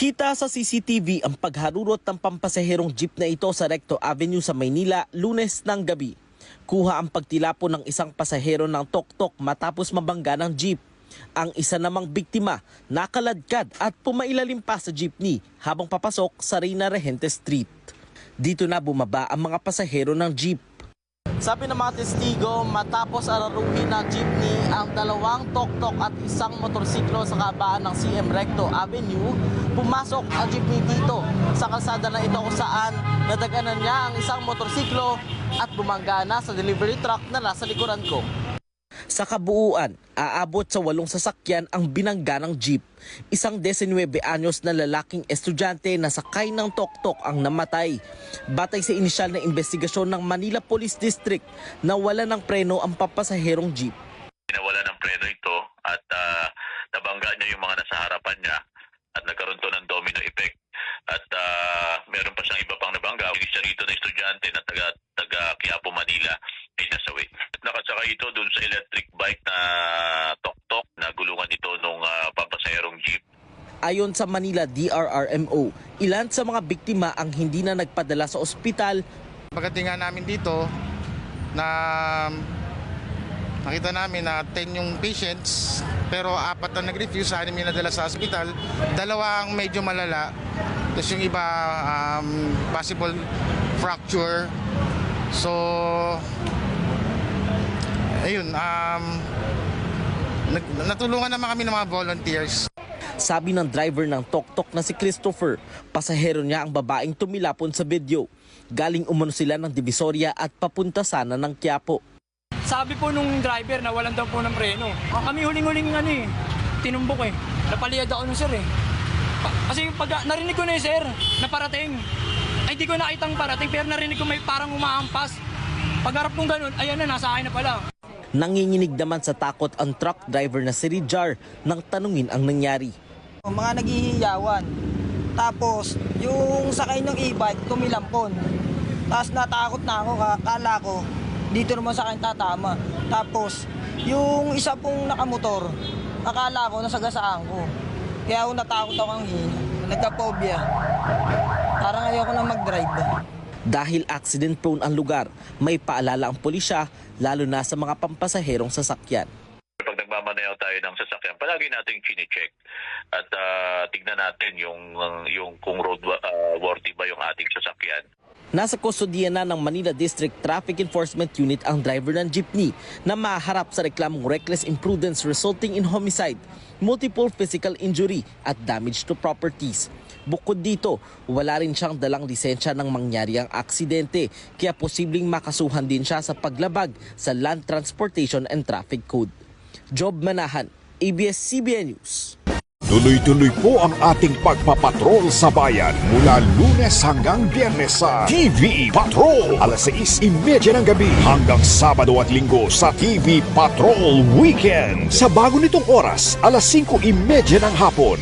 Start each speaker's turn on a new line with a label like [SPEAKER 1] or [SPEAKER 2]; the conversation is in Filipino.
[SPEAKER 1] Kita sa CCTV ang pagharurot ng pampasaherong jeep na ito sa Recto Avenue sa Maynila, Lunes ng gabi. Kuha ang pagtilapon ng isang pasahero ng tok-tok matapos mabangga ng jeep. Ang isa namang biktima nakaladkad at pumailalim pa sa jeepney habang papasok sa Reyna Regente Street. Dito na bumaba ang mga pasahero ng jeep. Sabi ng mga testigo, matapos araruhin ng jeepney ang dalawang tok-tok at isang motorsiklo sa kabaan ng CM Recto Avenue, pumasok ang jeepney dito sa kalsada na ito kung saan nadaganan niya ang isang motorsiklo at bumangga na sa delivery truck na nasa likuran ko. Sa kabuuan, aabot sa 8 sasakyan ang binangga ng jeep. Isang 19 anyos na lalaking estudyante na sakay ng tok-tok ang namatay. Batay sa inisyal na investigasyon ng Manila Police District, nawala ng preno ang papasaherong jeep.
[SPEAKER 2] Nawala ng preno ito at nabangga niya yung mga nasa harapan niya at nagkaroon to ng domino effect. At meron pa siyang iba pang nabangga. Isa rito na estudyante na taga Quiapo, Manila ay nasawi. Nakasakay ito doon sa electric bike na tok-tok na gulungan ito nung papasaherong jeep.
[SPEAKER 1] Ayon sa Manila DRRMO, ilan sa mga biktima ang hindi na nagpadala sa ospital.
[SPEAKER 3] Pagdating nga namin dito, na nakita namin na 10 yung patients, pero 4 na nag-refuse, 6 yung nadala sa ospital, 2 ang medyo malala, tapos yung iba possible fracture. So, ayun, natulungan naman kami ng mga volunteers.
[SPEAKER 1] Sabi ng driver ng tok-tok na si Christopher, pasahero niya ang babaeng tumilapon sa video. Galing umano sila ng Divisoria at papunta sana ng Quiapo.
[SPEAKER 4] Sabi po nung driver na walang daw po ng preno. Kami huling-huling tinumbok eh. Napaliyad ako nun sir eh. Kasi pag narinig ko na sir, na parating. Ay di ko nakitang parating pero narinig ko may parang umaampas. Pagharap kong ganun, ayan na, nasa akin na pala.
[SPEAKER 1] Nanginginig naman sa takot ang truck driver na si Rijar nang tanungin ang nangyari.
[SPEAKER 5] Mga naghihiyawan. Tapos yung sakay ng e-bike tumilampon. Tapos natakot na ako, kala ko dito naman sa akin tatama. Tapos yung isa pong nakamotor, akala ko nasagasaan ko. Kaya ako natakot ako ang hina. Nagka-phobia. Parang ayoko na mag-drive.
[SPEAKER 1] Dahil accident prone ang lugar, may paalala ang pulisya lalo na sa mga pampasaherong sasakyan.
[SPEAKER 2] Pag nagmamaneho tayo ng sasakyan, palagi nating chine-check at tignan natin yung kung roadworthy ba yung ating sasakyan.
[SPEAKER 1] Nasa kustodiya na ng Manila District Traffic Enforcement Unit ang driver ng jeepney na maharap sa reklamong reckless imprudence resulting in homicide, multiple physical injury at damage to properties. Bukod dito, wala rin siyang dalang lisensya ng mangyari ang aksidente, kaya posibleng makasuhan din siya sa paglabag sa Land Transportation and Traffic Code. Job Manahan, ABS-CBN News.
[SPEAKER 6] Tuloy-tuloy po ang ating pagpapatrol sa bayan mula Lunes hanggang Biyernes sa TV Patrol. Alas 6:30 ng gabi hanggang Sabado at Linggo sa TV Patrol Weekend. Sa bago nitong oras, alas 5:30 ng hapon.